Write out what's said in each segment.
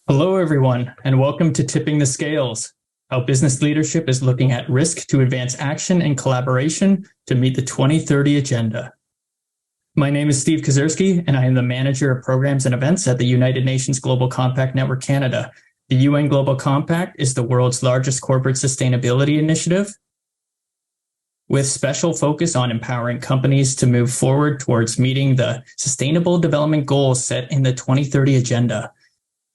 Hello, everyone, and welcome to Tipping the Scales, how business leadership is looking at risk to advance action and collaboration to meet the 2030 agenda. My name is Steve Kazerski, and I am the Manager of Programs and Events at the United Nations Global Compact Network Canada. The UN Global Compact is the world's largest corporate sustainability initiative, with special focus on empowering companies to move forward towards meeting the Sustainable Development Goals set in the 2030 agenda.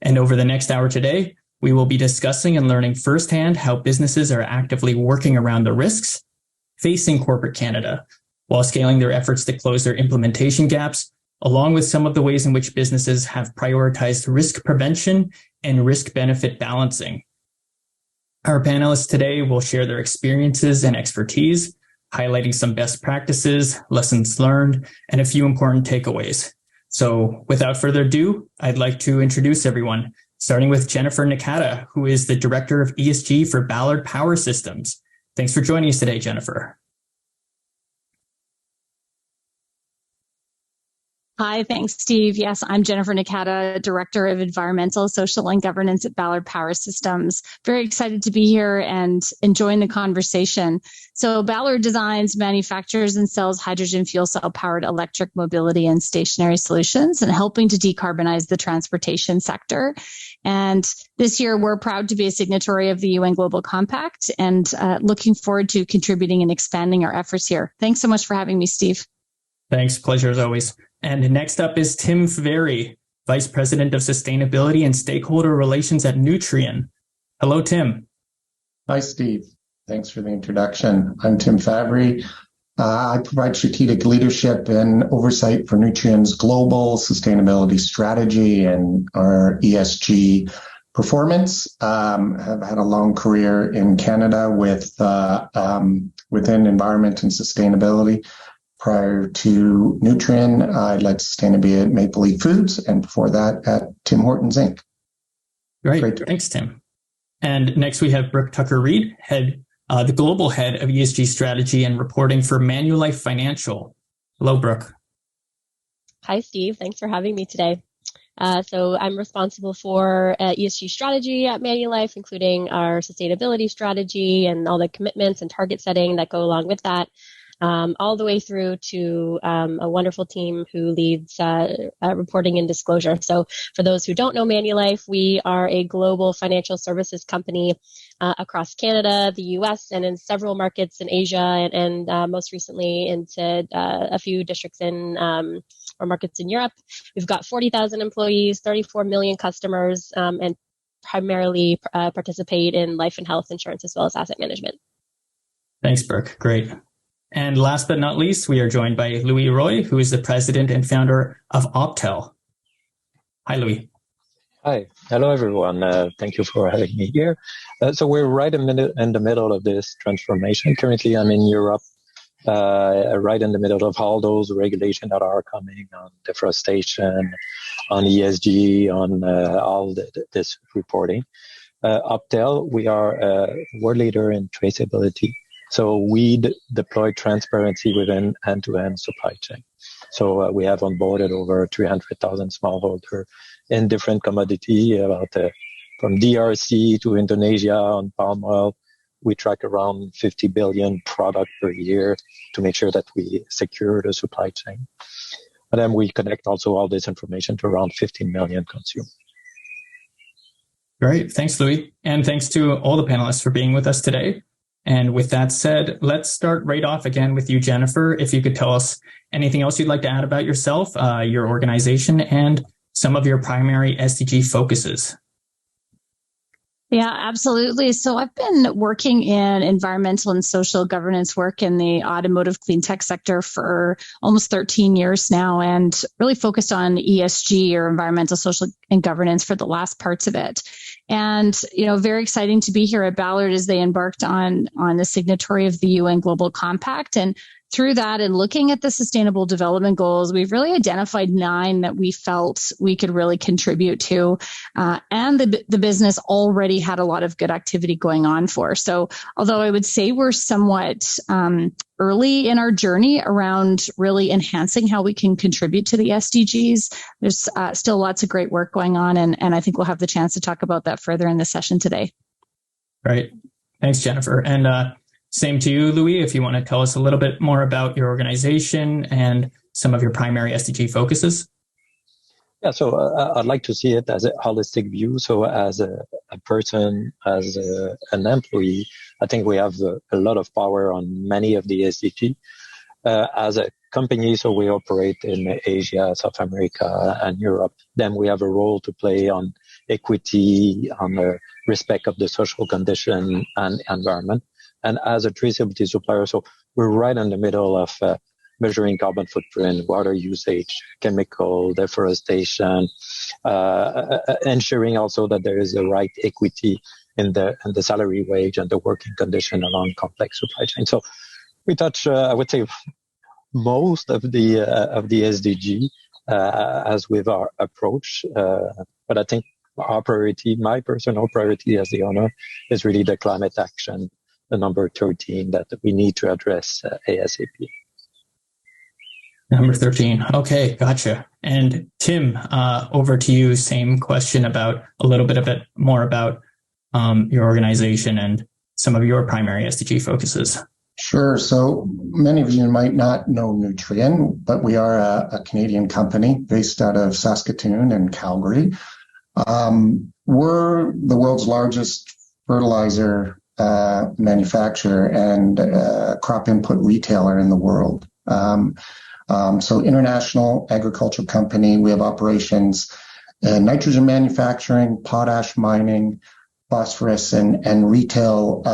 And over the next hour today, we will be discussing and learning firsthand how businesses are actively working around the risks facing corporate Canada while scaling their efforts to close their implementation gaps, along with some of the ways in which businesses have prioritized risk prevention and risk-benefit balancing. Our panelists today will share their experiences and expertise, highlighting some best practices, lessons learned, and a few important takeaways. So without further ado, I'd like to introduce everyone, starting with Jennifer Nakata, who is the Director of ESG for Ballard Power Systems. Thanks for joining us today, Jennifer. Hi, thanks, Steve. Yes, I'm Jennifer Nakata, Director of Environmental, Social, and Governance at Ballard Power Systems. Very excited to be here and enjoying the conversation. So Ballard designs, manufactures, and sells hydrogen fuel cell-powered electric mobility and stationary solutions and helping to decarbonize the transportation sector. And this year, we're proud to be a signatory of the UN Global Compact and looking forward to contributing and expanding our efforts here. Thanks so much for having me, Steve. Thanks. Pleasure as always. And next up is Tim Faveri, Vice President of Sustainability and Stakeholder Relations at Nutrien. Hello, Tim. Hi, Steve. Thanks for the introduction. I'm Tim Faveri. I provide strategic leadership and oversight for Nutrien's global sustainability strategy and our ESG performance. Have had a long career in Canada within environment and sustainability. Prior to Nutrien, I led sustainability at Maple Leaf Foods, and before that at Tim Hortons, Inc. Great. Thanks, Tim. And next we have Brooke Tucker-Reed, the Global Head of ESG Strategy and Reporting for Manulife Financial. Hello, Brooke. Hi, Steve. Thanks for having me today. So I'm responsible for ESG strategy at Manulife, including our sustainability strategy and all the commitments and target setting that go along with that. All the way through to a wonderful team who leads reporting and disclosure. So for those who don't know Manulife, we are a global financial services company across Canada, the US, and in several markets in Asia, and most recently into a few districts or markets in Europe. We've got 40,000 employees, 34 million customers, and primarily participate in life and health insurance as well as asset management. Thanks, Brooke. Great. And last but not least, we are joined by Louis Roy, who is the president and founder of Optel. Hi, Louis. Hi. Hello, everyone. Thank you for having me here. So we're right in the middle of this transformation. Currently, I'm in Europe, right in the middle of all those regulations that are coming on deforestation, on ESG, on all this reporting. Optel, we are a world leader in traceability. So we deploy transparency within end-to-end supply chain. So we have onboarded over 300,000 smallholders in different commodity, from DRC to Indonesia on palm oil. We track around 50 billion product per year to make sure that we secure the supply chain. And then we connect also all this information to around 15 million consumers. Great. Thanks, Louis. And thanks to all the panelists for being with us today. And with that said, let's start right off again with you, Jennifer. If you could tell us anything else you'd like to add about yourself, your organization, and some of your primary SDG focuses. Yeah, absolutely. So I've been working in environmental and social governance work in the automotive clean tech sector for almost 13 years now, and really focused on ESG, or environmental, social, and governance, for the last parts of it. And, very exciting to be here at Ballard as they embarked on the signatory of the UN Global Compact. And through that and looking at the Sustainable Development Goals, we've really identified 9 that we felt we could really contribute to. And the business already had a lot of good activity going on for. So although I would say we're somewhat early in our journey around really enhancing how we can contribute to the SDGs, there's still lots of great work going on. And I think we'll have the chance to talk about that further in the session today. Right. Thanks, Jennifer. And same to you, Louis, if you want to tell us a little bit more about your organization and some of your primary SDG focuses. Yeah, so I'd like to see it as a holistic view. So as a person, as an employee, I think we have a lot of power on many of the SDG. As a company, so we operate in Asia, South America, and Europe. Then we have a role to play on equity, on the respect of the social condition and environment. And as a traceability supplier, so we're right in the middle of measuring carbon footprint, water usage, chemical deforestation, ensuring also that there is the right equity in the salary, wage, and the working condition along complex supply chain. So we touch, I would say, most of the SDG as with our approach. But I think our priority, my personal priority as the owner, is really the climate action, the number 13 that we need to address ASAP. Number 13. Okay, gotcha. And Tim, over to you. Same question about a little bit more about your organization and some of your primary SDG focuses. Sure. So many of you might not know Nutrien, but we are a Canadian company based out of Saskatoon and Calgary. We're the world's largest fertilizer manufacturer and crop input retailer in the world. So international agricultural company. We have operations in nitrogen manufacturing, potash mining, phosphorus, and retail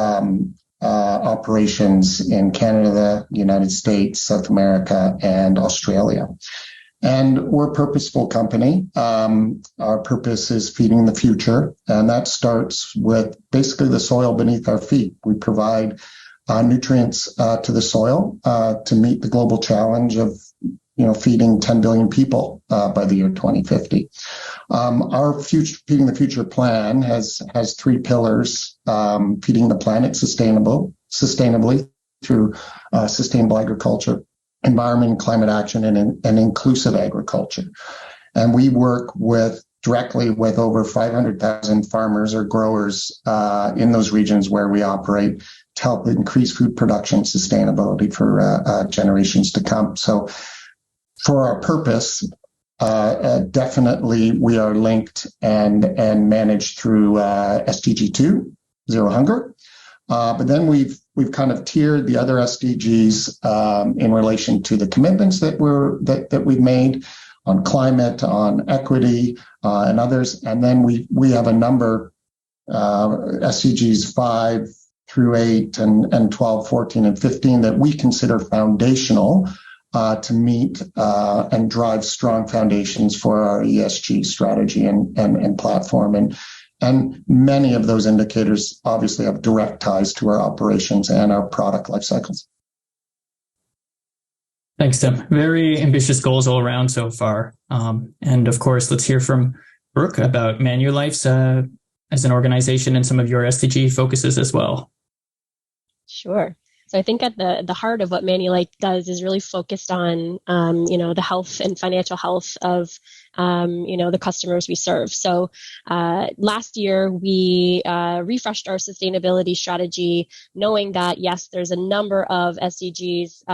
operations in Canada, United States, South America, and Australia. And we're a purposeful company. Our purpose is feeding the future, and that starts with basically the soil beneath our feet. We provide nutrients to the soil to meet the global challenge of feeding 10 billion people by the year 2050. Our feeding the future plan has 3 pillars: feeding the planet sustainably through sustainable agriculture, environment and climate action, and inclusive agriculture. And we work directly with over 500,000 farmers or growers in those regions where we operate to help increase food production sustainability for generations to come. So for our purpose, definitely we are linked and managed through SDG 2, Zero Hunger. But then we've kind of tiered the other SDGs in relation to the commitments that we've made on climate, on equity, and others. And then we have a number, SDGs 5 through 8 and 12, 14, and 15 that we consider foundational to meet and drive strong foundations for our ESG strategy and platform. And many of those indicators obviously have direct ties to our operations and our product life cycles. Thanks, Tim. Very ambitious goals all around so far. And of course, let's hear from Brooke about Manulife's as an organization and some of your SDG focuses as well. Sure. So I think at the heart of what Manulife does is really focused on, the health and financial health of, the customers we serve. So last year, we refreshed our sustainability strategy, knowing that, yes, there's a number of SDGs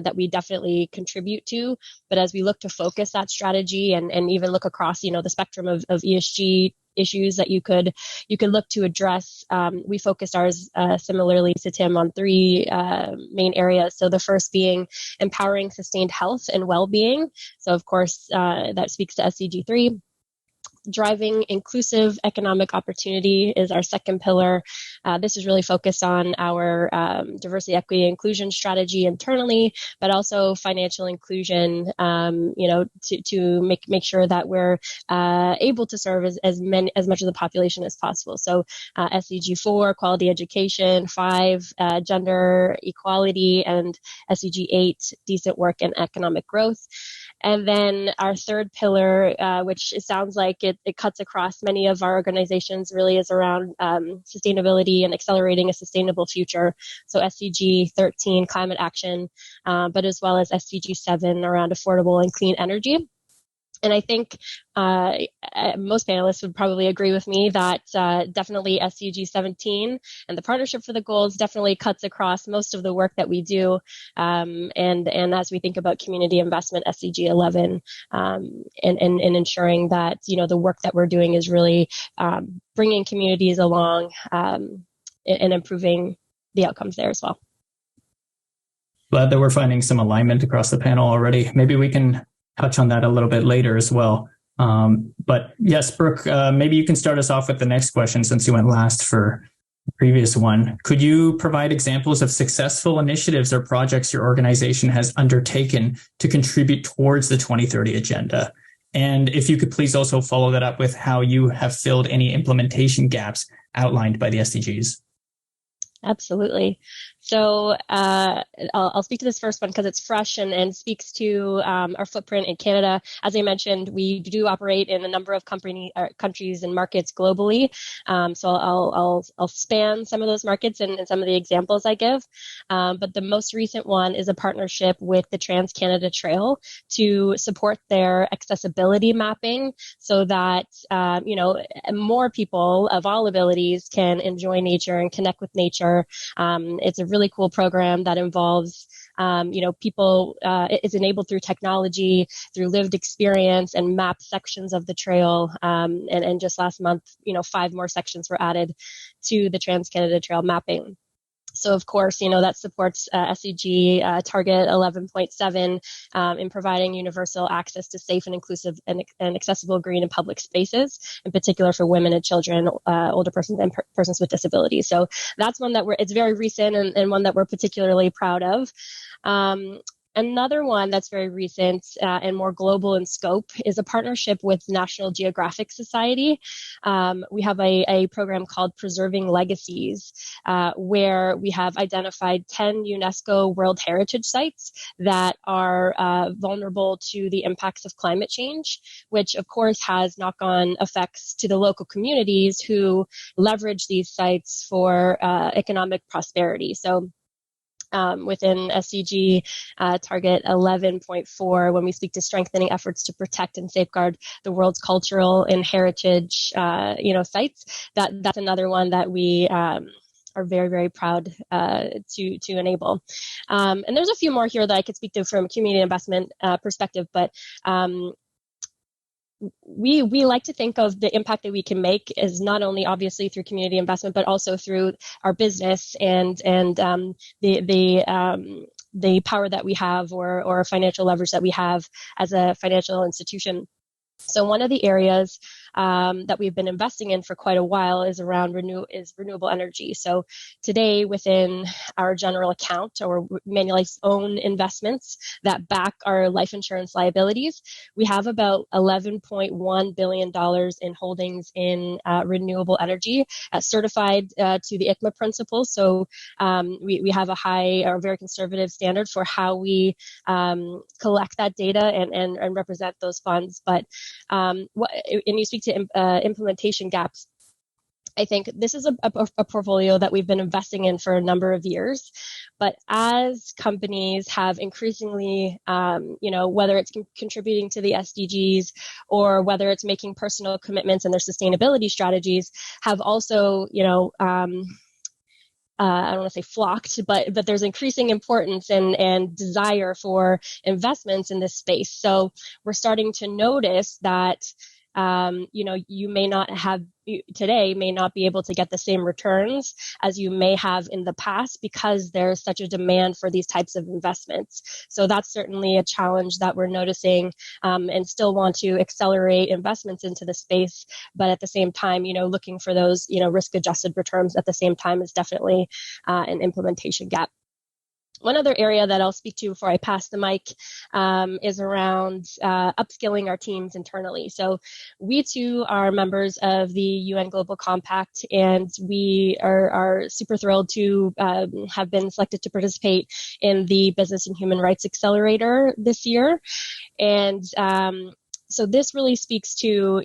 that we definitely contribute to. But as we look to focus that strategy and even look across, the spectrum of ESG issues that you could look to address, we focused ours similarly to Tim on 3 main areas. So the first being empowering sustained health and well-being. So of course that speaks to SDG 3. Driving inclusive economic opportunity is our second pillar. This is really focused on our diversity, equity, inclusion strategy internally, but also financial inclusion, to make sure that we're able to serve as much of the population as possible. So SDG 4, quality education, 5, gender equality, and SDG 8, decent work and economic growth. And then our third pillar, which it sounds like it cuts across many of our organizations, really is around sustainability and accelerating a sustainable future. So SDG 13, climate action, but as well as SDG 7 around affordable and clean energy. And I think most panelists would probably agree with me that definitely SDG 17 and the Partnership for the Goals definitely cuts across most of the work that we do. And as we think about community investment, SDG 11, and ensuring that, the work that we're doing is really bringing communities along and improving the outcomes there as well. Glad that we're finding some alignment across the panel already. Maybe we can touch on that a little bit later as well. But yes, Brooke, maybe you can start us off with the next question since you went last for the previous one. Could you provide examples of successful initiatives or projects your organization has undertaken to contribute towards the 2030 agenda? And if you could please also follow that up with how you have filled any implementation gaps outlined by the SDGs. Absolutely. So I'll speak to this first one because it's fresh and speaks to our footprint in Canada. As I mentioned, we do operate in a number of countries and markets globally. So I'll span some of those markets and some of the examples I give. But the most recent one is a partnership with the Trans-Canada Trail to support their accessibility mapping so that, more people of all abilities can enjoy nature and connect with nature. It's a really cool program that involves, people, it's enabled through technology, through lived experience and map sections of the trail. And just last month, 5 more sections were added to the Trans-Canada Trail mapping. So, of course, that supports SDG target 11.7 in providing universal access to safe and inclusive and accessible green and public spaces, in particular for women and children, older persons, and persons with disabilities. So that's one that it's very recent and one that we're particularly proud of. Another one that's very recent and more global in scope is a partnership with National Geographic Society. We have a program called Preserving Legacies, where we have identified 10 UNESCO World Heritage Sites that are vulnerable to the impacts of climate change, which of course has knock-on effects to the local communities who leverage these sites for economic prosperity. So within SDG target 11.4, when we speak to strengthening efforts to protect and safeguard the world's cultural and heritage, sites, that's another one that we are very, very proud to enable. And there's a few more here that I could speak to from a community investment perspective, but we like to think of the impact that we can make as not only obviously through community investment, but also through our business and the power that we have or financial leverage that we have as a financial institution. So one of the areas that we've been investing in for quite a while is around renewable energy. So today within our general account or Manulife's own investments that back our life insurance liabilities, we have about $11.1 billion in holdings in renewable energy certified to the ICMA principles. So we have a high or very conservative standard for how we collect that data and represent those funds. But and you speak to implementation gaps. I think this is a portfolio that we've been investing in for a number of years. But as companies have increasingly, whether it's contributing to the SDGs or whether it's making personal commitments in their sustainability strategies, have also, I don't want to say flocked, but there's increasing importance and desire for investments in this space. So we're starting to notice that you may not have today may not be able to get the same returns as you may have in the past because there's such a demand for these types of investments. So that's certainly a challenge that we're noticing, and still want to accelerate investments into the space. But at the same time, looking for those, risk-adjusted returns at the same time is definitely an implementation gap. One other area that I'll speak to before I pass the mic is around upskilling our teams internally. So we too are members of the UN Global Compact, and we are super thrilled to have been selected to participate in the Business and Human Rights Accelerator this year. And so this really speaks to,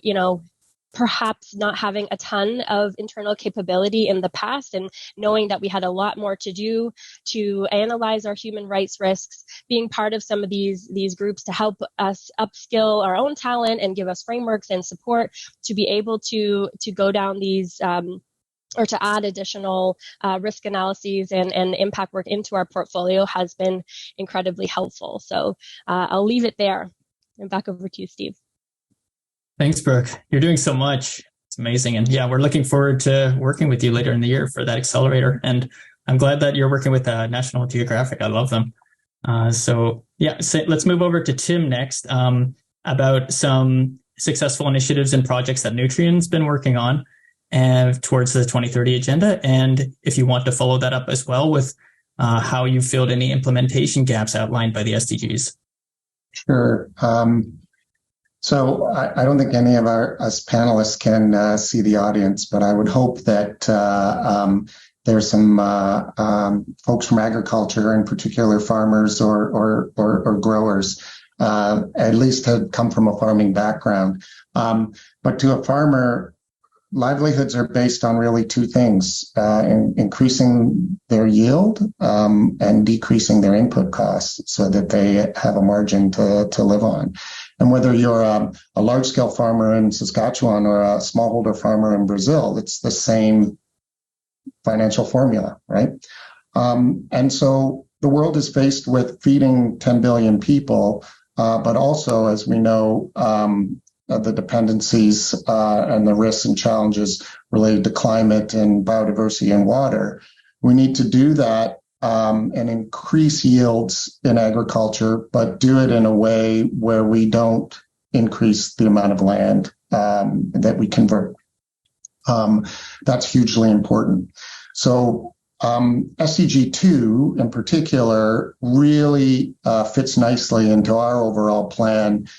perhaps not having a ton of internal capability in the past and knowing that we had a lot more to do to analyze our human rights risks, being part of some of these groups to help us upskill our own talent and give us frameworks and support to be able to go down these or to add additional risk analyses and impact work into our portfolio has been incredibly helpful. So I'll leave it there. And back over to you, Steve. Thanks, Brooke. You're doing so much. It's amazing. And yeah, we're looking forward to working with you later in the year for that accelerator. And I'm glad that you're working with National Geographic. I love them. So let's move over to Tim next about some successful initiatives and projects that Nutrien's been working on towards the 2030 agenda. And if you want to follow that up as well with how you filled any implementation gaps outlined by the SDGs. Sure. So I don't think any of us panelists can see the audience, but I would hope that there's some folks from agriculture, in particular farmers or growers, at least have come from a farming background. But to a farmer, livelihoods are based on really two things, increasing their yield and decreasing their input costs so that they have a margin to live on. And whether you're a large-scale farmer in Saskatchewan or a smallholder farmer in Brazil, it's the same financial formula, right? And so the world is faced with feeding 10 billion people, but also, as we know, the dependencies and the risks and challenges related to climate and biodiversity and water. We need to do that and increase yields in agriculture, but do it in a way where we don't increase the amount of land that we convert. That's hugely important. So SDG 2 in particular really fits nicely into our overall plan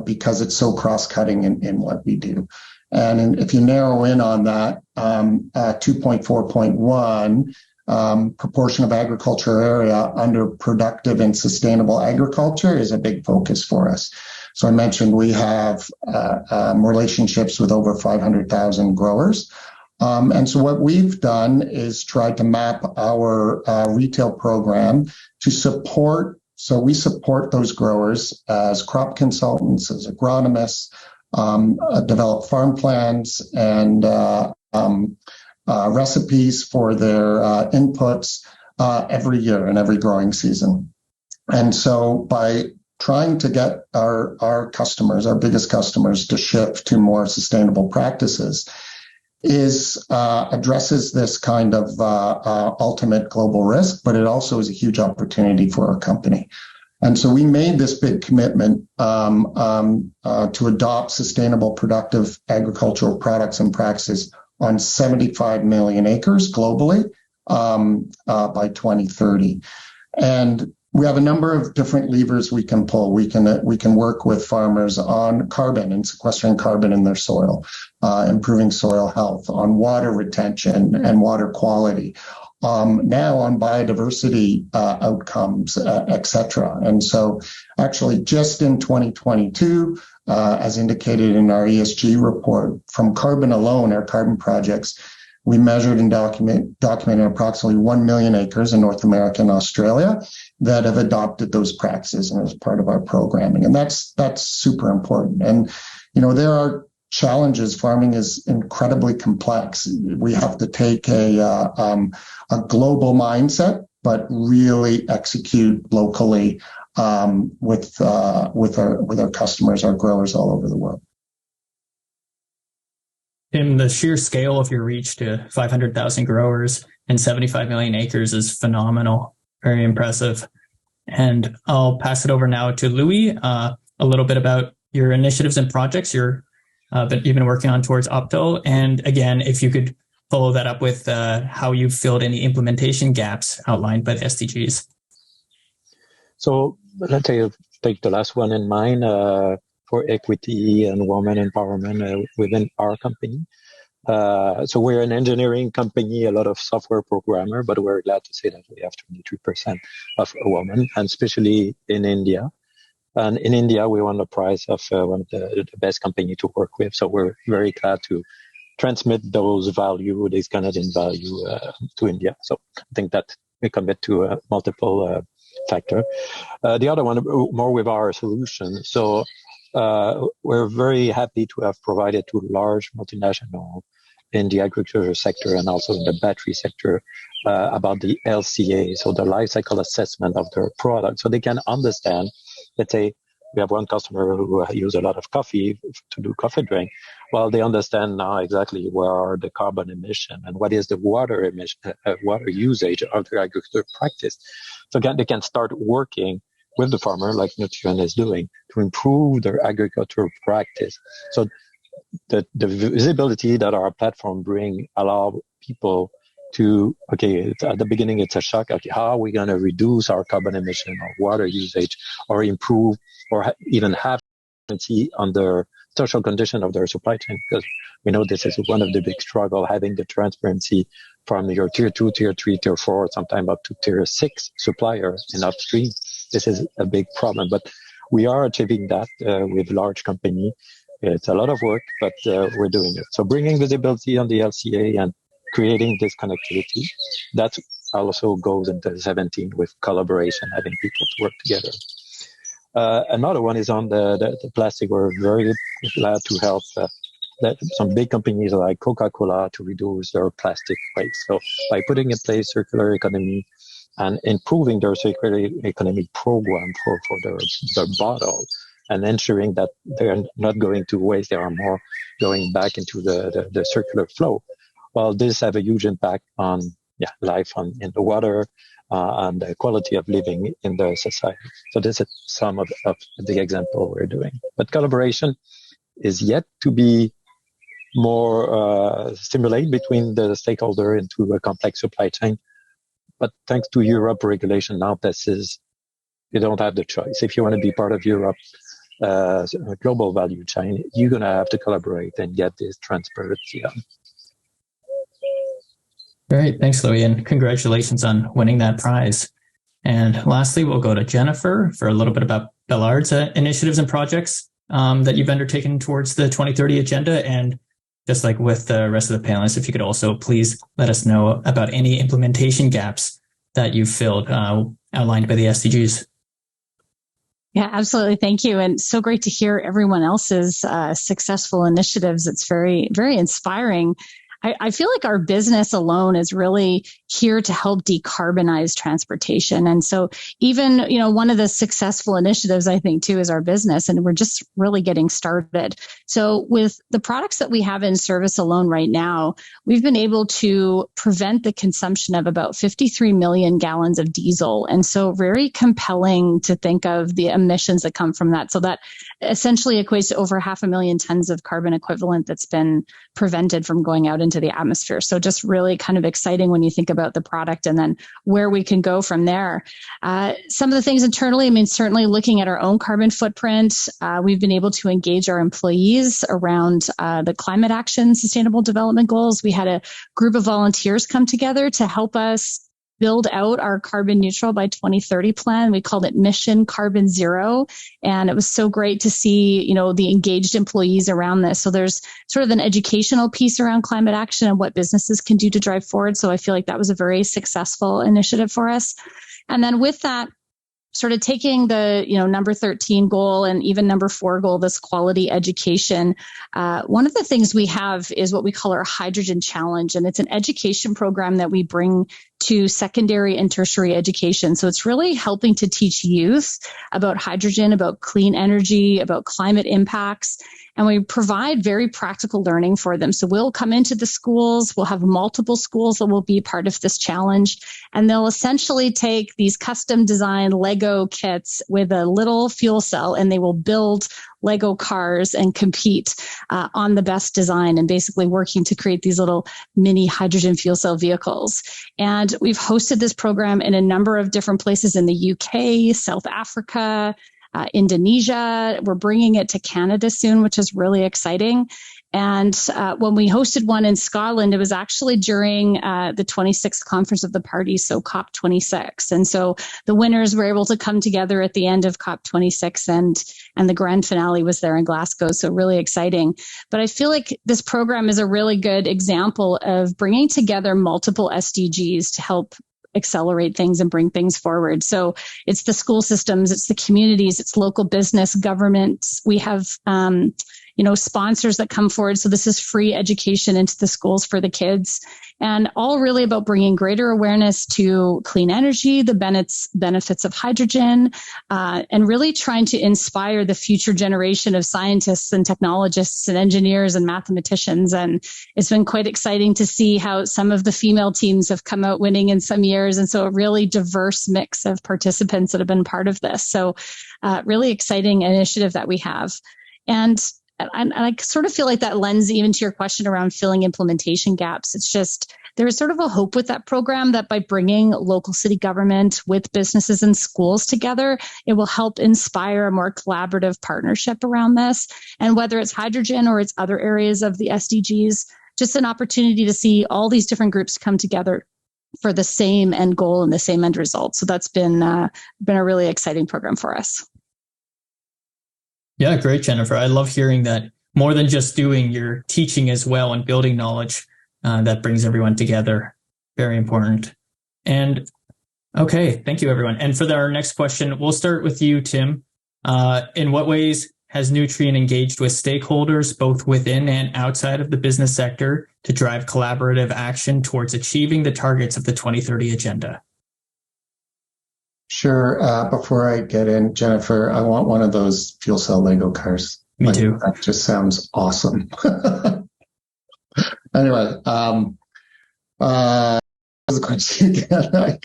because it's so cross-cutting in what we do. And if you narrow in on that, 2.4.1, proportion of agriculture area under productive and sustainable agriculture is a big focus for us. So I mentioned we have relationships with over 500,000 growers. And so what we've done is try to map our retail program to support. So we support those growers as crop consultants, as agronomists, develop farm plans and recipes for their inputs every year and every growing season. And so by trying to get our customers, our biggest customers, to shift to more sustainable practices addresses this kind of ultimate global risk, but it also is a huge opportunity for our company. And so we made this big commitment to adopt sustainable, productive agricultural products and practices on 75 million acres globally by 2030. And we have a number of different levers we can pull. We can work with farmers on carbon and sequestering carbon in their soil, improving soil health, on water retention and water quality, now on biodiversity outcomes, et cetera. And so actually just in 2022, as indicated in our ESG report, from carbon alone, our carbon projects, we measured and documented approximately 1 million acres in North America and Australia that have adopted those practices and as part of our programming. And that's super important. And, there are challenges. Farming is incredibly complex. We have to take a global mindset, but really execute locally with our customers, our growers all over the world. Tim, the sheer scale of your reach to 500,000 growers and 75 million acres is phenomenal. Very impressive. And I'll pass it over now to Louis, a little bit about your initiatives and projects that you've been working on towards Opto. And again, if you could follow that up with how you've filled any implementation gaps outlined by the SDGs. So let's take the last one in mind for equity and women empowerment within our company. So we're an engineering company, a lot of software programmer, but we're glad to say that we have 23% of women, and especially in India. And in India, we won the prize of one of the best company to work with. So we're very glad to transmit those value, these Canadian value to India. So I think that we commit to multiple factor. The other one, more with our solution. So we're very happy to have provided to large multinational in the agriculture sector and also in the battery sector about the LCA, so the life cycle assessment of their product, so they can understand. Let's say we have one customer who use a lot of coffee to do coffee drink. Well, they understand now exactly where are the carbon emission and what is the water emission, water usage of their agriculture practice. So again, they can start working with the farmer, like Nutrien is doing, to improve their agricultural practice. So the visibility that our platform bring allow people to, okay, at the beginning it's a shock. Okay, how are we going to reduce our carbon emission or water usage or improve or even have transparency on the social condition of their supply chain? Because we know this is one of the big struggle, having the transparency from your tier 2, tier 3, tier 4, sometimes up to tier 6 supplier in upstream. This is a big problem, but we are achieving that with large company. It's a lot of work, but we're doing it. So bringing visibility on the LCA and creating this connectivity, that also goes into 17 with collaboration, having people to work together. Another one is on the plastic. We're very glad to help some big companies like Coca-Cola to reduce their plastic waste. So by putting in place circular economy and improving their circular economy program for their bottle, and ensuring that they're not going to waste, they are more going back into the circular flow. Well, this have a huge impact on life in the water and the quality of living in the society. So this is some of the example we're doing. But collaboration is yet to be more stimulated between the stakeholder into a complex supply chain. But thanks to Europe regulation now, you don't have the choice. If you want to be part of Europe, global value chain, you're going to have to collaborate and get this transparency on. Great. Thanks, Louis, and congratulations on winning that prize. And lastly, we'll go to Jennifer for a little bit about Ballard's initiatives and projects that you've undertaken towards the 2030 agenda. And just like with the rest of the panelists, if you could also please let us know about any implementation gaps that you've filled outlined by the SDGs. Yeah, absolutely. Thank you. And so great to hear everyone else's successful initiatives. It's very, very inspiring. I feel like our business alone is really here to help decarbonize transportation. And so even, one of the successful initiatives, I think, too, is our business. And we're just really getting started. So with the products that we have in service alone right now, we've been able to prevent the consumption of about 53 million gallons of diesel. And so very compelling to think of the emissions that come from that. So that essentially equates to over 500,000 tons of carbon equivalent that's been prevented from going out into the atmosphere. So just really kind of exciting when you think about the product and then where we can go from there. Some of the things internally, certainly looking at our own carbon footprint, we've been able to engage our employees around the climate action, sustainable development goals. We had a group of volunteers come together to help us build out our carbon neutral by 2030 plan. We called it Mission Carbon Zero. And it was so great to see, the engaged employees around this. So there's sort of an educational piece around climate action and what businesses can do to drive forward. So I feel like that was a very successful initiative for us. And then with that, sort of taking the, number 13 goal and even number 4 goal, this quality education. One of the things we have is what we call our Hydrogen Challenge. And it's an education program that we bring to secondary and tertiary education. So it's really helping to teach youth about hydrogen, about clean energy, about climate impacts. And we provide very practical learning for them. So we'll come into the schools, we'll have multiple schools that will be part of this challenge, and they'll essentially take these custom designed Lego kits with a little fuel cell, and they will build Lego cars and compete on the best design, and basically working to create these little mini hydrogen fuel cell vehicles. And we've hosted this program in a number of different places in the UK, South Africa, Indonesia. We're bringing it to Canada soon, which is really exciting. And when we hosted one in Scotland, it was actually during the 26th Conference of the Parties, so COP26. And so the winners were able to come together at the end of COP26, and the grand finale was there in Glasgow. So really exciting. But I feel like this program is a really good example of bringing together multiple SDGs to help accelerate things and bring things forward. So it's the school systems, it's the communities, it's local business, governments. We have, sponsors that come forward. So this is free education into the schools for the kids, and all really about bringing greater awareness to clean energy, the benefits of hydrogen, and really trying to inspire the future generation of scientists and technologists and engineers and mathematicians. And it's been quite exciting to see how some of the female teams have come out winning in some years. And so a really diverse mix of participants that have been part of this. So really exciting initiative that we have. And I sort of feel like that lends even to your question around filling implementation gaps. It's just, there is sort of a hope with that program that by bringing local city government with businesses and schools together, it will help inspire a more collaborative partnership around this. And whether it's hydrogen or it's other areas of the SDGs, just an opportunity to see all these different groups come together for the same end goal and the same end result. So that's been a really exciting program for us. Yeah, great, Jennifer. I love hearing that. More than just doing, you're teaching as well and building knowledge that brings everyone together. Very important. And okay, thank you, everyone. And for our next question, we'll start with you, Tim. In what ways has Nutrien engaged with stakeholders, both within and outside of the business sector, to drive collaborative action towards achieving the targets of the 2030 Agenda? Sure. Before I get in, Jennifer, I want one of those fuel cell Lego cars. Me too. That just sounds awesome. Anyway, what was the question again?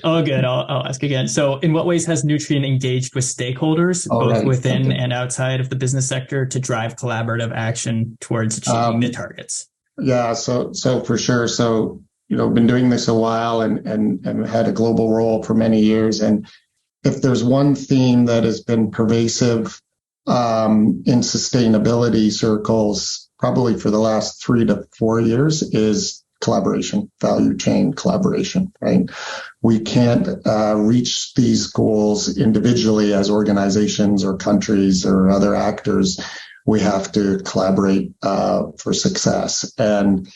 Oh, good. I'll ask again. So in what ways has Nutrien engaged with stakeholders, both within and outside of the business sector, to drive collaborative action towards achieving the targets? Yeah, so for sure. So, been doing this a while and had a global role for many years. And if there's one theme that has been pervasive in sustainability circles, probably for the last 3 to 4 years, is collaboration, value chain collaboration, right? We can't reach these goals individually as organizations or countries or other actors. We have to collaborate for success. And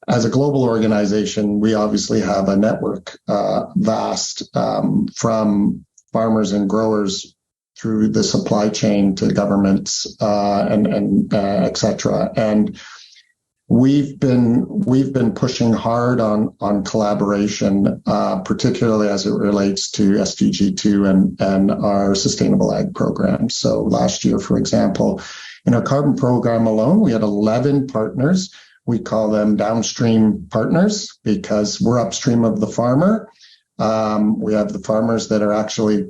as a global organization, we obviously have a network vast from farmers and growers through the supply chain to governments and et cetera. And we've been pushing hard on collaboration, particularly as it relates to SDG 2 and our sustainable ag program. So last year, for example, in our carbon program alone, we had 11 partners. We call them downstream partners because we're upstream of the farmer. We have the farmers that are actually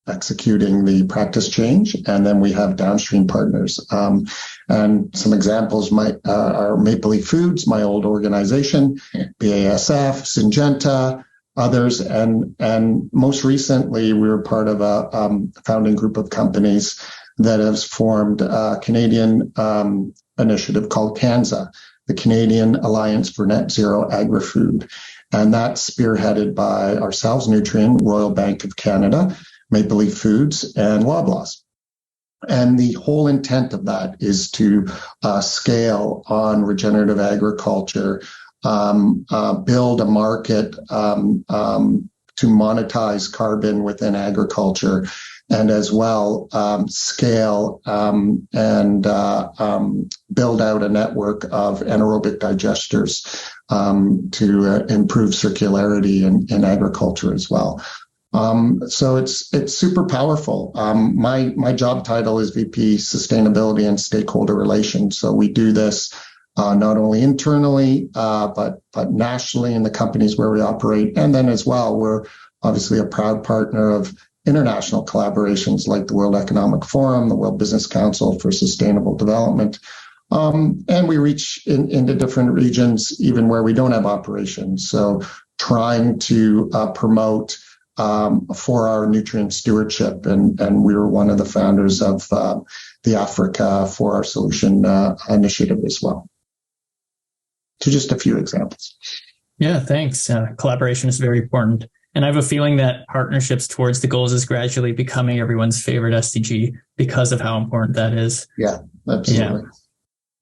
executing the practice change, and then we have downstream partners. And some examples are Maple Leaf Foods, my old organization, BASF, Syngenta, others, and most recently we were part of a founding group of companies that has formed a Canadian initiative called CANZA, the Canadian Alliance for Net Zero Agri-Food. And that's spearheaded by ourselves, Nutrien, Royal Bank of Canada, Maple Leaf Foods, and Loblaws. And the whole intent of that is to scale on regenerative agriculture, build a market to monetize carbon within agriculture, and as well scale and build out a network of anaerobic digesters to improve circularity in agriculture as well. So it's super powerful. My job title is VP Sustainability and Stakeholder Relations. So we do this not only internally, but nationally in the companies where we operate. And then as well, we're obviously a proud partner of international collaborations like the World Economic Forum, the World Business Council for Sustainable Development. And we reach into different regions, even where we don't have operations. So trying to promote for our nutrient stewardship. And we were one of the founders of the Africa for Our Solution initiative as well. So just a few examples. Yeah, thanks. Collaboration is very important. And I have a feeling that partnerships towards the goals is gradually becoming everyone's favorite SDG because of how important that is. Yeah, absolutely.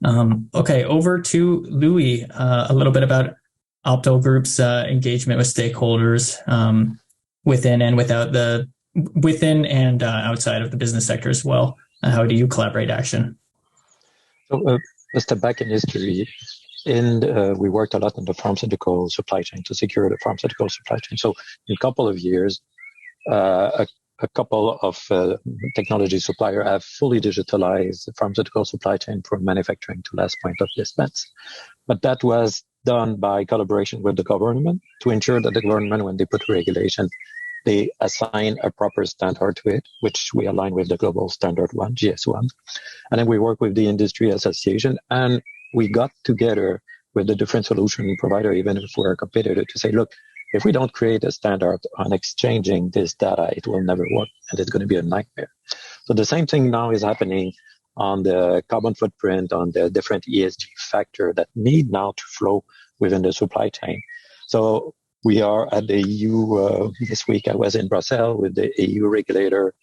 Yeah. Okay, over to Louis, a little bit about Opto Group's engagement with stakeholders within and outside of the business sector as well. How do you collaborate action? So a step back in history. We worked a lot in the pharmaceutical supply chain to secure the pharmaceutical supply chain. So in a couple of years, a couple of technology suppliers have fully digitalized the pharmaceutical supply chain from manufacturing to last point of dispense. But that was done by collaboration with the government to ensure that the government, when they put regulation, they assign a proper standard to it, which we align with the global standard one, GS1. And then we work with the industry association, and we got together with the different solution provider, even if we're a competitor, to say, look, if we don't create a standard on exchanging this data, it will never work, and it's going to be a nightmare. So the same thing now is happening on the carbon footprint, on the different ESG factor that need now to flow within the supply chain. So we are at the EU this week. I was in Brussels with the EU regulator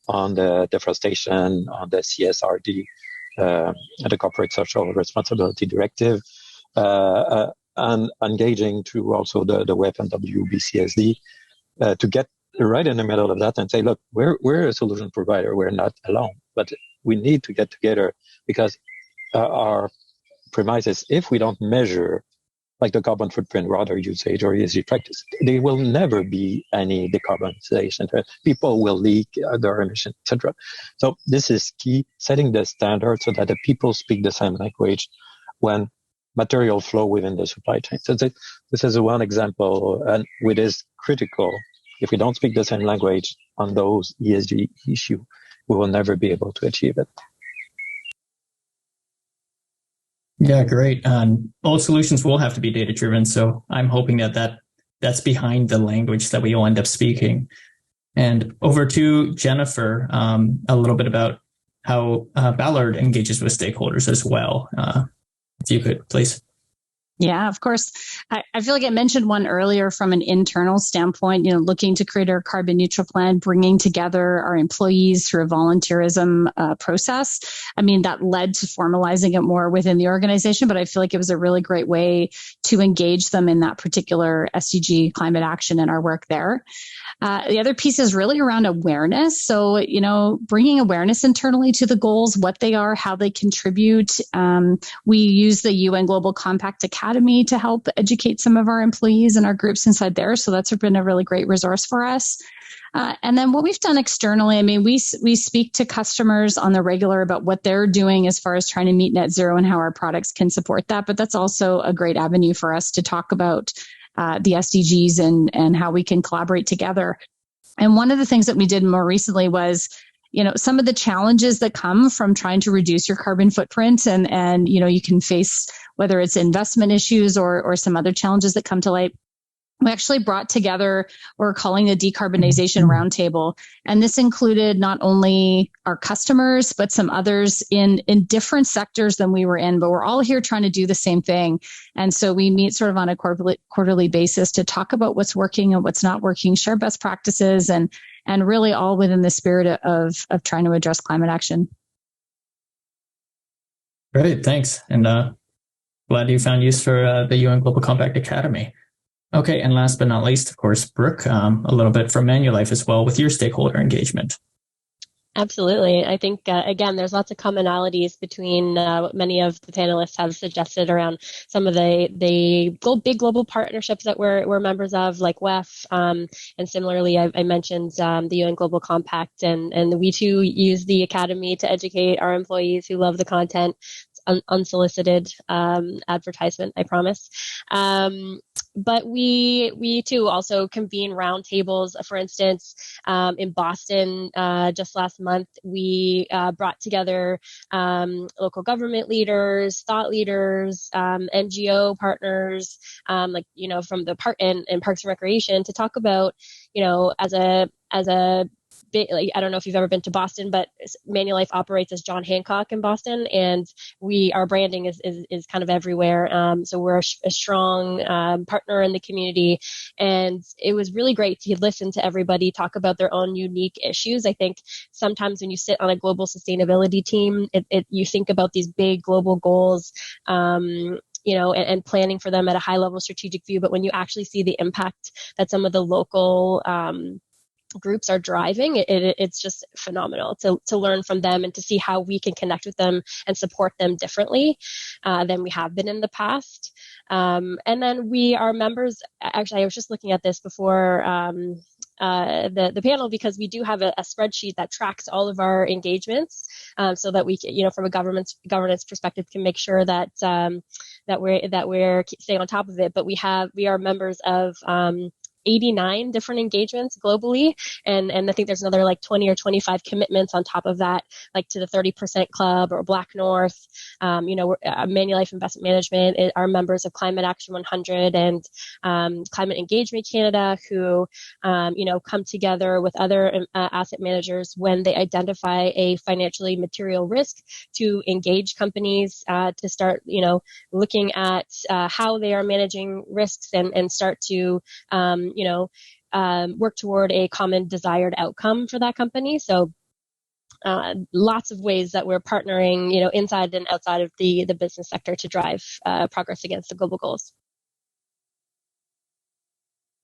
on the deforestation, on the CSRD, the Corporate Social Responsibility Directive, and engaging through also the WEF and WBCSD to get right in the middle of that and say, look, we're a solution provider. We're not alone, but we need to get together because our premise is if we don't measure like the carbon footprint, water usage, or ESG practice, there will never be any decarbonization. People will leak their emissions, etc. So this is key, setting the standard so that the people speak the same language when material flow within the supply chain. So this is one example, and it is critical. If we don't speak the same language on those ESG issues, we will never be able to achieve it. Yeah, great. All solutions will have to be data-driven, so I'm hoping that's behind the language that we will end up speaking. And over to Jennifer, a little bit about how Ballard engages with stakeholders as well. If you could, please. Yeah, of course. I feel like I mentioned one earlier from an internal standpoint, looking to create our carbon neutral plan, bringing together our employees through a volunteerism process. I mean, that led to formalizing it more within the organization, but I feel like it was a really great way to engage them in that particular SDG climate action and our work there. The other piece is really around awareness. So, bringing awareness internally to the goals, what they are, how they contribute. We use the UN Global Compact Academy to help educate some of our employees and our groups inside there. So that's been a really great resource for us. And then what we've done externally, I mean, we speak to customers on the regular about what they're doing as far as trying to meet net zero and how our products can support that. But that's also a great avenue for us to talk about the SDGs and how we can collaborate together. And one of the things that we did more recently was, some of the challenges that come from trying to reduce your carbon footprint and you can face whether it's investment issues or some other challenges that come to light. We actually brought together what we're calling the Decarbonization Roundtable. And this included not only our customers, but some others in different sectors than we were in. But we're all here trying to do the same thing. And so we meet sort of on a quarterly basis to talk about what's working and what's not working, share best practices, and really all within the spirit of trying to address climate action. Great, thanks. And glad you found use for the UN Global Compact Academy. Okay, and last but not least, of course, Brooke, a little bit from Manulife as well with your stakeholder engagement. Absolutely. I think, again, there's lots of commonalities between what many of the panelists have suggested around some of the big global partnerships that we're members of, like WEF. And similarly, I mentioned the UN Global Compact, and we too use the Academy to educate our employees who love the content. Unsolicited advertisement, I promise. But we too also convene roundtables. For instance, in Boston, just last month, we brought together local government leaders, thought leaders, NGO partners, from the park and Parks and Recreation to talk about, as a I don't know if you've ever been to Boston, but Manulife operates as John Hancock in Boston, and our branding is kind of everywhere. So we're a strong partner in the community, and it was really great to listen to everybody talk about their own unique issues. I think sometimes when you sit on a global sustainability team, you think about these big global goals, and planning for them at a high level strategic view. But when you actually see the impact that some of the local groups are driving, it's just phenomenal to learn from them and to see how we can connect with them and support them differently than we have been in the past. And then we are members. Actually, I was just looking at this before the panel, because we do have a spreadsheet that tracks all of our engagements, so that we can, from a governance perspective, can make sure that we're staying on top of it. But we are members of 89 different engagements globally. And I think there's another like 20 or 25 commitments on top of that, like to the 30% Club or Black North. Manulife Investment Management are members of Climate Action 100 and Climate Engagement Canada, who, come together with other asset managers when they identify a financially material risk to engage companies to start, looking at how they are managing risks and start to work toward a common desired outcome for that company. So lots of ways that we're partnering, inside and outside of the business sector to drive progress against the global goals.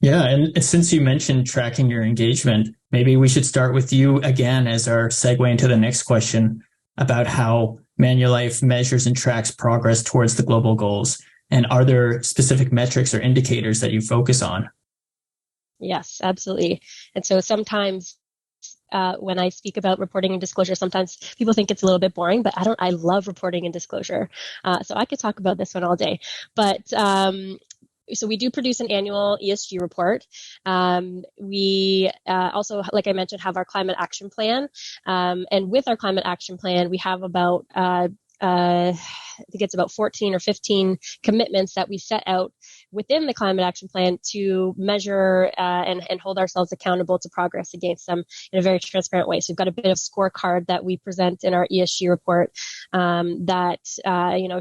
Yeah, and since you mentioned tracking your engagement, maybe we should start with you again as our segue into the next question about how Manulife measures and tracks progress towards the global goals. And are there specific metrics or indicators that you focus on? Yes, absolutely. And so sometimes when I speak about reporting and disclosure, sometimes people think it's a little bit boring, but I love reporting and disclosure. So I could talk about this one all day. But so we do produce an annual ESG report. We also, like I mentioned, have our climate action plan. And with our climate action plan, we have about I think it's about 14 or 15 commitments that we set out within the climate action plan to measure and hold ourselves accountable to progress against them in a very transparent way. So we've got a bit of scorecard that we present in our ESG report that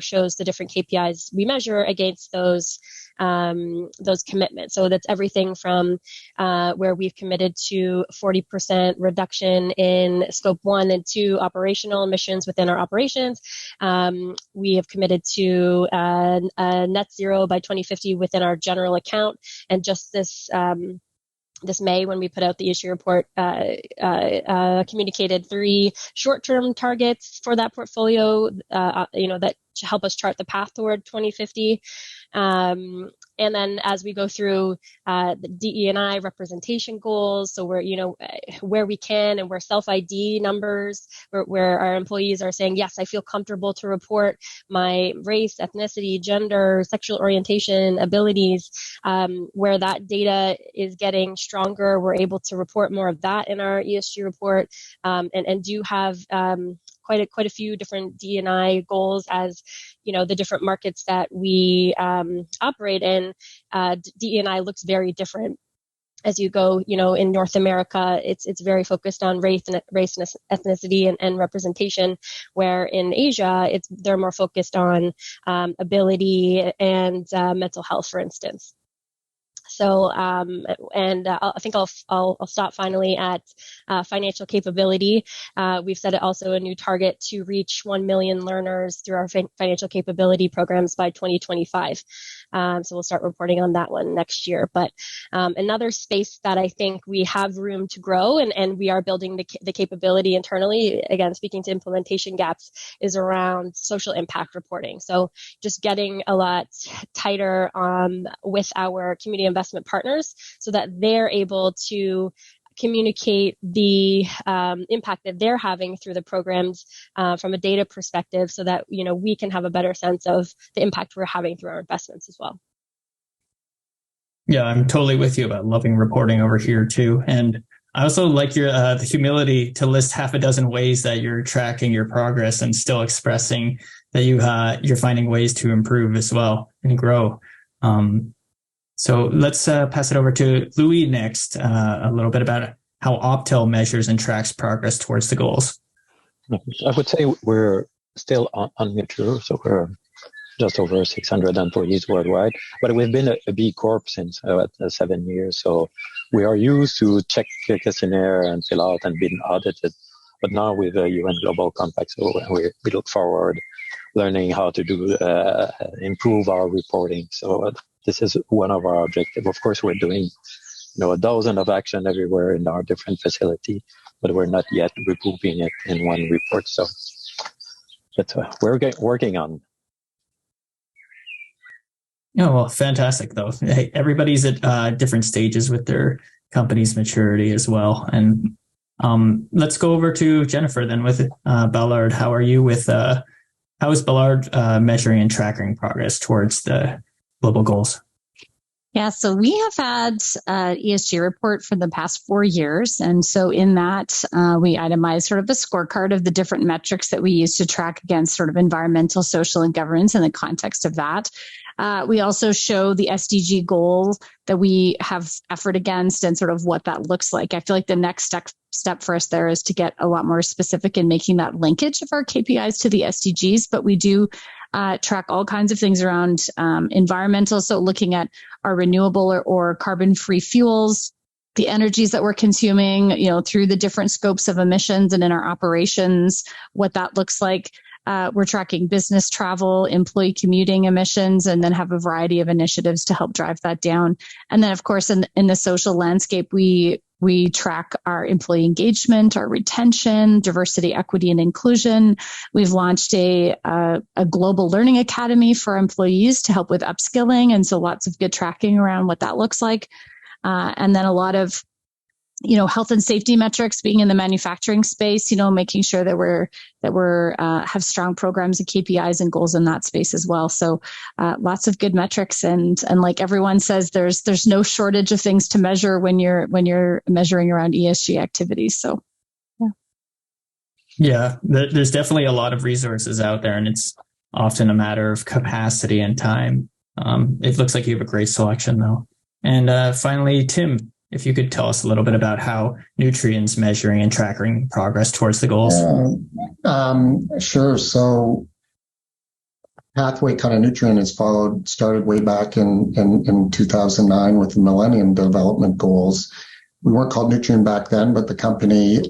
shows the different KPIs we measure against those commitments. So that's everything from where we've committed to 40% reduction in scope 1 and 2 operational emissions within our operations. We have committed to net zero by 2050 within our general account. And just this May, when we put out the issue report, communicated 3 short-term targets for that portfolio, that help us chart the path toward 2050. And then as we go through the DE&I representation goals, so we're, where we can and where self-ID numbers, where our employees are saying, yes, I feel comfortable to report my race, ethnicity, gender, sexual orientation, abilities, where that data is getting stronger, we're able to report more of that in our ESG report, and do have quite a few different D&I goals as, the different markets that we operate in. D&I looks very different. As you go, in North America, it's very focused on race and ethnicity and representation, where in Asia, they're more focused on ability and mental health, for instance. So, I think I'll stop finally at financial capability. We've set also a new target to reach 1 million learners through our financial capability programs by 2025. So we'll start reporting on that one next year. But another space that I think we have room to grow, and we are building the capability internally, again, speaking to implementation gaps, is around social impact reporting. So just getting a lot tighter with our community investment partners so that they're able to communicate the impact that they're having through the programs from a data perspective, so that we can have a better sense of the impact we're having through our investments as well. Yeah, I'm totally with you about loving reporting over here too. And I also like your the humility to list half a dozen ways that you're tracking your progress and still expressing that you're finding ways to improve as well and grow. So let's pass it over to Louis next, a little bit about how Optel measures and tracks progress towards the goals. I would say we're still immature, so we're just over 600 employees worldwide, but we've been a B Corp since 7 years, so we are used to check a questionnaire and fill out and being audited. But now with the UN Global Compact, so we look forward learning how to do improve our reporting. So this is one of our objectives. Of course, we're doing a dozen of action everywhere in our different facility, but we're not yet regrouping it in one report. So, but we're working on. Oh, well, fantastic though. Hey, everybody's at different stages with their company's maturity as well. And let's go over to Jennifer then with Ballard. How are you with? How is Ballard measuring and tracking progress towards the global goals? Yeah, so we have had an ESG report for the past 4 years. And so in that, we itemize sort of a scorecard of the different metrics that we use to track against sort of environmental, social, and governance in the context of that. We also show the SDG goal that we have effort against and sort of what that looks like. I feel like the next step for us there is to get a lot more specific in making that linkage of our KPIs to the SDGs, but we do track all kinds of things around environmental. So looking at our renewable or carbon-free fuels, the energies that we're consuming, through the different scopes of emissions and in our operations, what that looks like. We're tracking business travel, employee commuting emissions, and then have a variety of initiatives to help drive that down. And then, of course, in the social landscape, we track our employee engagement, our retention, diversity, equity, and inclusion. We've launched a global learning academy for employees to help with upskilling, and so lots of good tracking around what that looks like. And then a lot of health and safety metrics, being in the manufacturing space, making sure that we're have strong programs and KPIs and goals in that space as well. So lots of good metrics, and like everyone says, there's no shortage of things to measure when you're measuring around ESG activities. So yeah, there's definitely a lot of resources out there, and it's often a matter of capacity and time. It looks like you have a great selection though. And finally, Tim, if you could tell us a little bit about how Nutrien's measuring and tracking progress towards the goals. Sure. So pathway kind of Nutrien has started way back in 2009 with the Millennium Development Goals. We weren't called Nutrien back then, but the company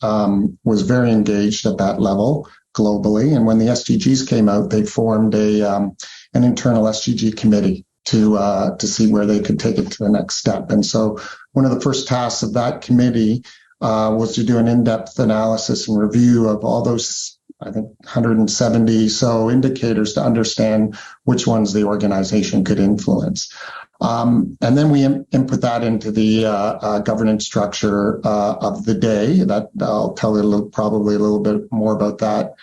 was very engaged at that level globally. And when the SDGs came out, they formed an internal SDG committee to see where they could take it to the next step. And so one of the first tasks of that committee was to do an in-depth analysis and review of all those, I think, 170 so indicators to understand which ones the organization could influence. And then we input that into the governance structure of the day. That I'll tell you probably a little bit more about that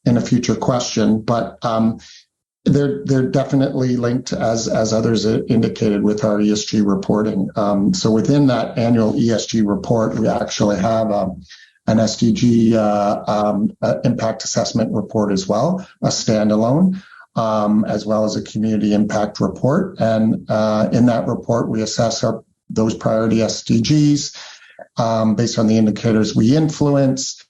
in a future question. But they're definitely linked, as others indicated, with our ESG reporting. So within that annual ESG report, we actually have an SDG impact assessment report as well, a standalone, as well as a community impact report. And in that report, we assess those priority SDGs based on the indicators we influence.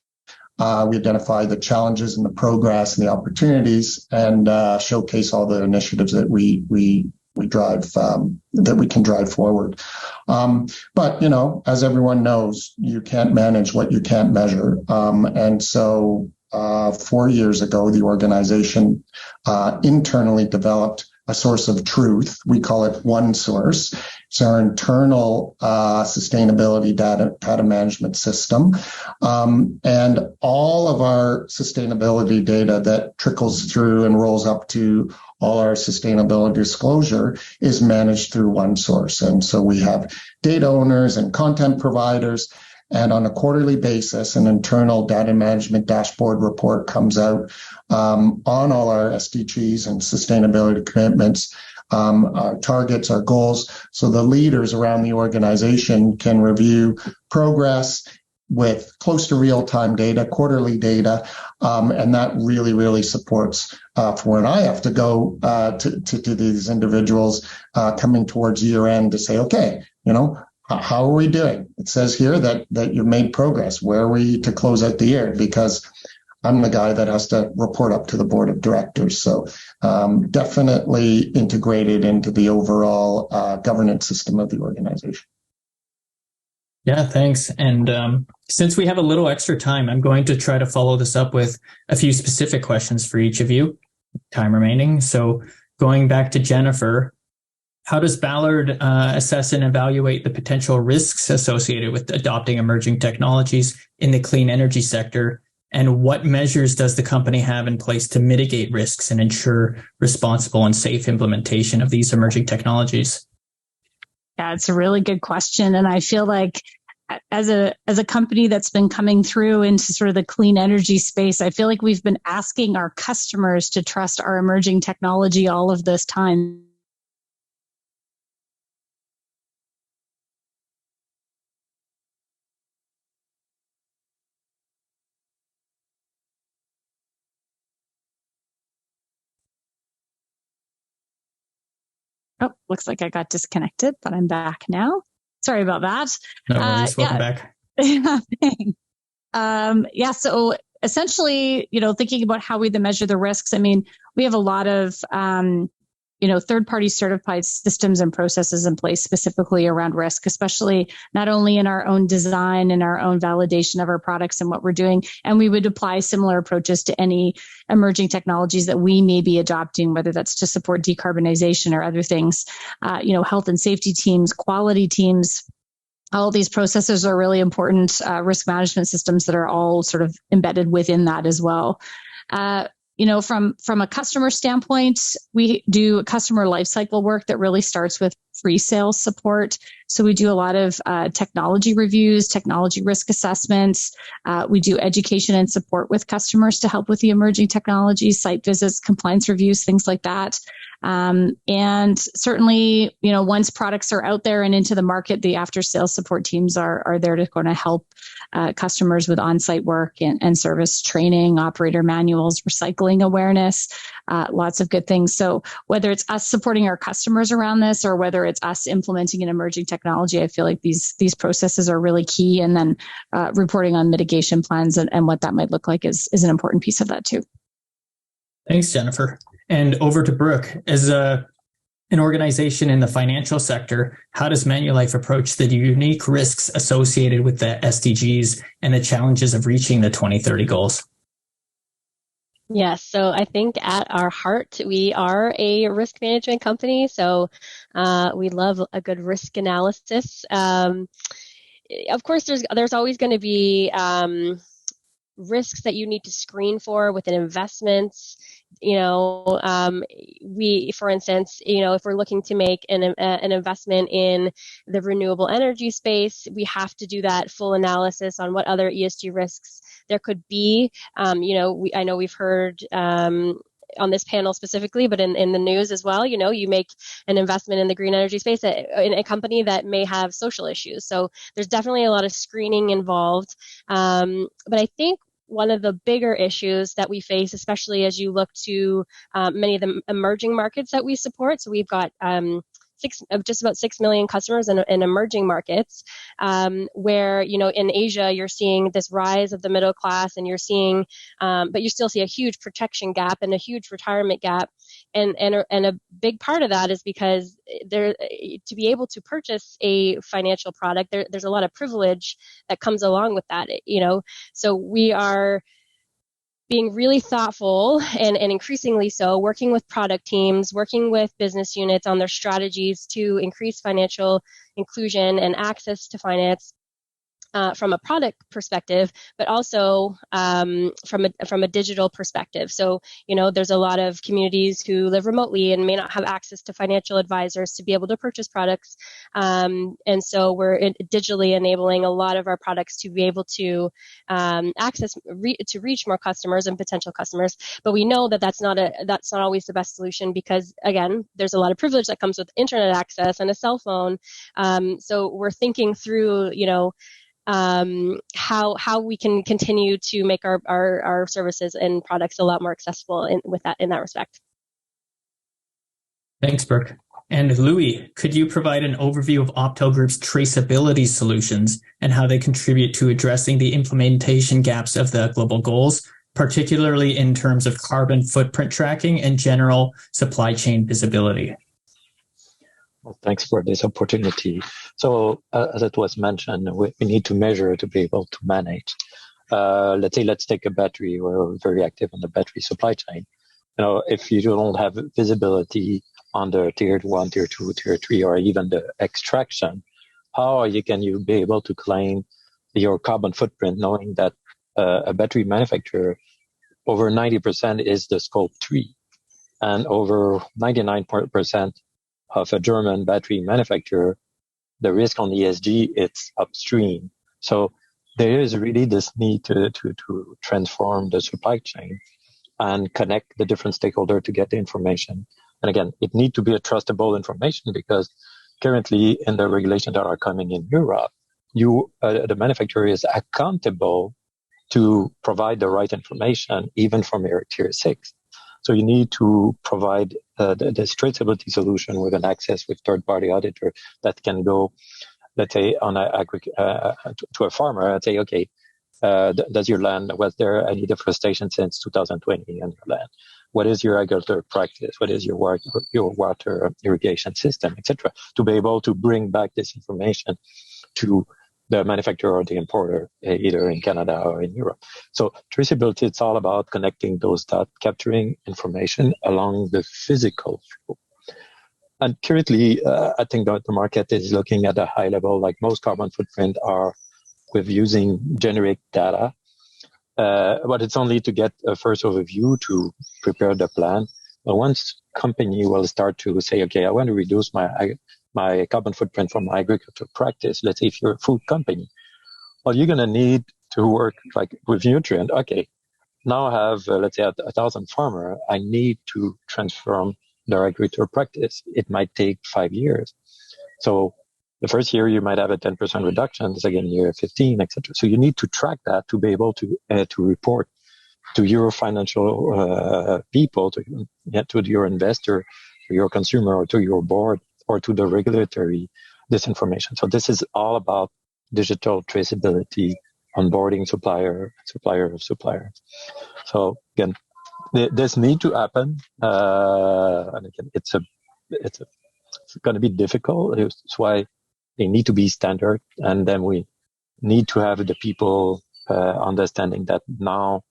We identify the challenges and the progress and the opportunities, and showcase all the initiatives that we drive, that we can drive forward. But, as everyone knows, you can't manage what you can't measure. And so 4 years ago, the organization internally developed a source of truth. We call it OneSource. It's our internal sustainability data management system. And all of our sustainability data that trickles through and rolls up to all our sustainability disclosure is managed through OneSource. And so we have data owners and content providers. And on a quarterly basis, an internal data management dashboard report comes out on all our SDGs and sustainability commitments, our targets, our goals. So the leaders around the organization can review progress with close to real-time data, quarterly data, and that really, really supports for when I have to go to these individuals coming towards year end to say, okay, how are we doing? It says here that you've made progress. Where are we to close out the year? Because I'm the guy that has to report up to the board of directors. So definitely integrated into the overall governance system of the organization. Yeah, thanks. And since we have a little extra time, I'm going to try to follow this up with a few specific questions for each of you, time remaining. So going back to Jennifer, how does Ballard assess and evaluate the potential risks associated with adopting emerging technologies in the clean energy sector? And what measures does the company have in place to mitigate risks and ensure responsible and safe implementation of these emerging technologies? Yeah, it's a really good question. And I feel like as a company that's been coming through into sort of the clean energy space, I feel like we've been asking our customers to trust our emerging technology all of this time. Oh, looks like I got disconnected, but I'm back now. Sorry about that. No worries. Welcome back. So essentially, thinking about how we measure the risks, I mean, we have a lot of, third-party certified systems and processes in place specifically around risk, especially not only in our own design and our own validation of our products and what we're doing. And we would apply similar approaches to any emerging technologies that we may be adopting, whether that's to support decarbonization or other things. Health and safety teams, quality teams, all these processes are really important risk management systems that are all sort of embedded within that as well. From a customer standpoint, we do customer lifecycle work that really starts with pre-sales support. So we do a lot of technology reviews, technology risk assessments. We do education and support with customers to help with the emerging technologies, site visits, compliance reviews, things like that. And certainly, once products are out there and into the market, the after sales support teams are there to kind of help customers with on-site work and service training, operator manuals, recycling awareness, lots of good things. So whether it's us supporting our customers around this or whether it's us implementing an emerging technology, I feel like these processes are really key. And then reporting on mitigation plans and what that might look like is an important piece of that too. Thanks, Jennifer. And over to Brooke. As an organization in the financial sector, how does Manulife approach the unique risks associated with the SDGs and the challenges of reaching the 2030 goals? Yes, so I think at our heart, we are a risk management company. So we love a good risk analysis. Of course, there's always going to be risks that you need to screen for within investments. For instance, if we're looking to make an investment in the renewable energy space, we have to do that full analysis on what other ESG risks there could be. I know we've heard on this panel specifically, but in the news as well, you make an investment in the green energy space in a company that may have social issues. So there's definitely a lot of screening involved. But I think one of the bigger issues that we face, especially as you look to many of the emerging markets that we support. So we've got just about 6 million customers in emerging markets, where, in Asia, you're seeing this rise of the middle class and you're seeing, but you still see a huge protection gap and a huge retirement gap. And a big part of that is because to be able to purchase a financial product, there's a lot of privilege that comes along with that, So we are being really thoughtful and increasingly so, working with product teams, working with business units on their strategies to increase financial inclusion and access to finance from a product perspective, but also from a digital perspective. So, there's a lot of communities who live remotely and may not have access to financial advisors to be able to purchase products. And so we're digitally enabling a lot of our products to be able to to reach more customers and potential customers. But we know that that's not always the best solution, because again, there's a lot of privilege that comes with internet access and a cell phone. So we're thinking through, how we can continue to make our services and products a lot more accessible in that respect. Thanks, Brooke. And Louis, could you provide an overview of Optel Group's traceability solutions and how they contribute to addressing the implementation gaps of the global goals, particularly in terms of carbon footprint tracking and general supply chain visibility? Well, thanks for this opportunity. So, as it was mentioned, we need to measure to be able to manage. Let's take a battery. We're very active on the battery supply chain. If you don't have visibility on the tier 1, tier 2, tier 3, or even the extraction, how can you be able to claim your carbon footprint, knowing that a battery manufacturer, over 90% is the scope 3, and over 99% of a German battery manufacturer, the risk on ESG, it's upstream. So there is really this need to transform the supply chain and connect the different stakeholders to get the information. And again, it needs to be a trustable information, because currently in the regulations that are coming in Europe, the manufacturer is accountable to provide the right information, even from your tier 6. So you need to provide this traceability solution with an access with third-party auditor that can go, let's say, on to a farmer and say, okay, does your land, was there any deforestation since 2020 on your land? What is your agricultural practice? What is your water irrigation system, etc.? To be able to bring back this information to the manufacturer or the importer, either in Canada or in Europe. So traceability, it's all about connecting those dots, capturing information along the physical flow. And currently, I think that the market is looking at a high level, like most carbon footprint are with using generic data. But it's only to get a first overview to prepare the plan. But once company will start to say, okay, I want to reduce my carbon footprint from my agricultural practice. Let's say if you're a food company, well, you're going to need to work like with nutrient. Okay, now I have, let's say, 1,000 farmers. I need to transform their agricultural practice. It might take 5 years. So the first year you might have a 10% reduction, the second year 15, etc. So you need to track that to be able to report to your financial people, to your investor, to your consumer, or to your board, or to the regulatory disinformation. So this is all about digital traceability, onboarding supplier of suppliers. So again, this need to happen, and again, it's going to be difficult. It's why they need to be standard, and then we need to have the people understanding that now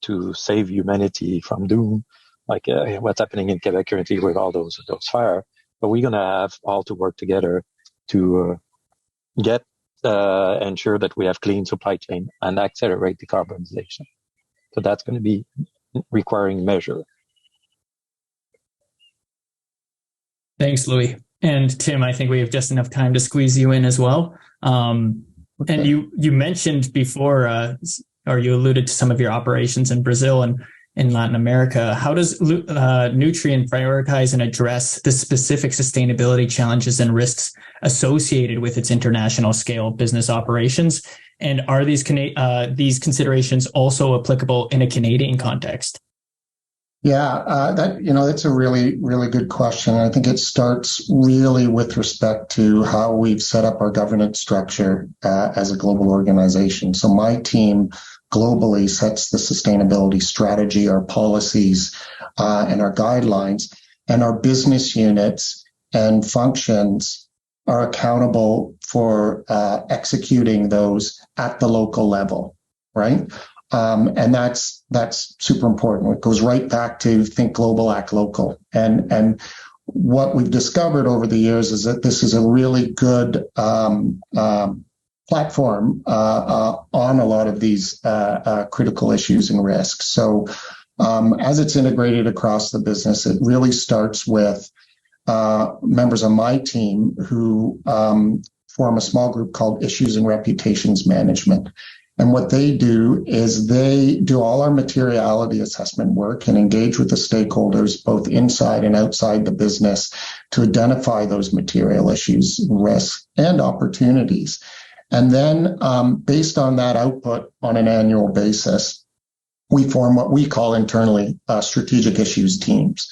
to save humanity from doom, like what's happening in Quebec currently with all those fire. But we're going to have all to work together to ensure that we have clean supply chain and accelerate decarbonization. So that's going to be requiring measure. Thanks, Louis. And Tim, I think we have just enough time to squeeze you in as well. Okay. And you mentioned before, or you alluded to some of your operations in Brazil and in Latin America. How does Nutrien prioritize and address the specific sustainability challenges and risks associated with its international scale business operations? And are these considerations also applicable in a Canadian context? Yeah, that's a really, really good question. I think it starts really with respect to how we've set up our governance structure as a global organization. So my team globally sets the sustainability strategy, our policies, and our guidelines, and our business units and functions are accountable for executing those at the local level, right? And that's super important. It goes right back to think global, act local. And what we've discovered over the years is that this is a really good platform on a lot of these critical issues and risks. So as it's integrated across the business, it really starts with members of my team who form a small group called Issues and Reputations Management. And what they do is they do all our materiality assessment work and engage with the stakeholders, both inside and outside the business, to identify those material issues, risks, and opportunities. And then based on that output on an annual basis, we form what we call internally strategic issues teams.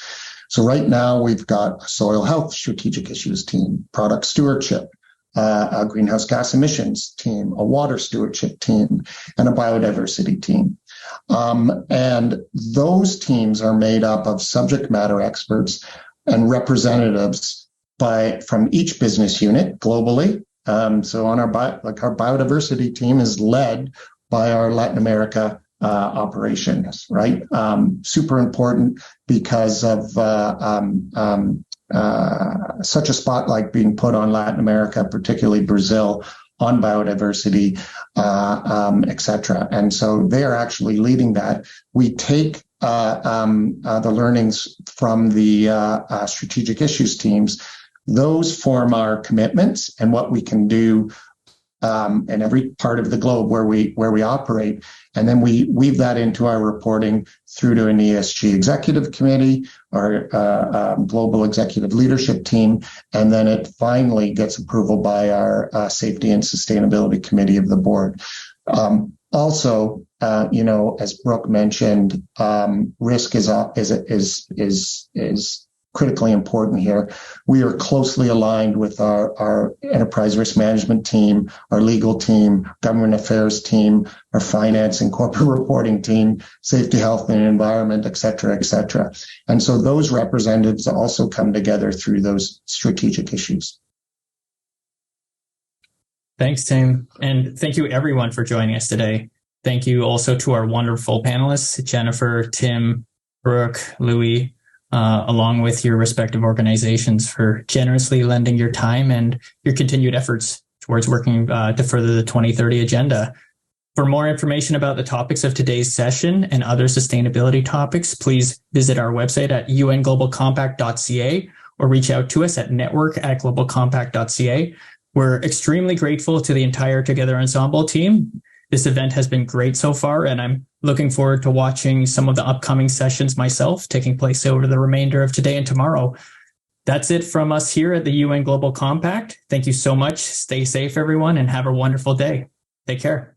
So right now we've got a soil health strategic issues team, product stewardship, a greenhouse gas emissions team, a water stewardship team, and a biodiversity team. And those teams are made up of subject matter experts and representatives from each business unit globally. So on our biodiversity team is led by our Latin America operations, right? Super important because of such a spotlight being put on Latin America, particularly Brazil, on biodiversity, et cetera. And so they are actually leading that. We take the learnings from the strategic issues teams. Those form our commitments and what we can do in every part of the globe where we operate. And then we weave that into our reporting through to an ESG executive committee or global executive leadership team. And then it finally gets approval by our safety and sustainability committee of the board. Also, as Brooke mentioned, risk is critically important here. We are closely aligned with our enterprise risk management team, our legal team, government affairs team, our finance and corporate reporting team, safety, health and environment, et cetera, et cetera. And so those representatives also come together through those strategic issues. Thanks, Tim. And thank you everyone for joining us today. Thank you also to our wonderful panelists, Jennifer, Tim, Brooke, Louis, along with your respective organizations for generously lending your time and your continued efforts towards working to further the 2030 agenda. For more information about the topics of today's session and other sustainability topics, please visit our website at unglobalcompact.ca or reach out to us at network@globalcompact.ca. We're extremely grateful to the entire Together Ensemble team. This event has been great so far, and I'm looking forward to watching some of the upcoming sessions myself taking place over the remainder of today and tomorrow. That's it from us here at the UN Global Compact. Thank you so much. Stay safe, everyone, and have a wonderful day. Take care.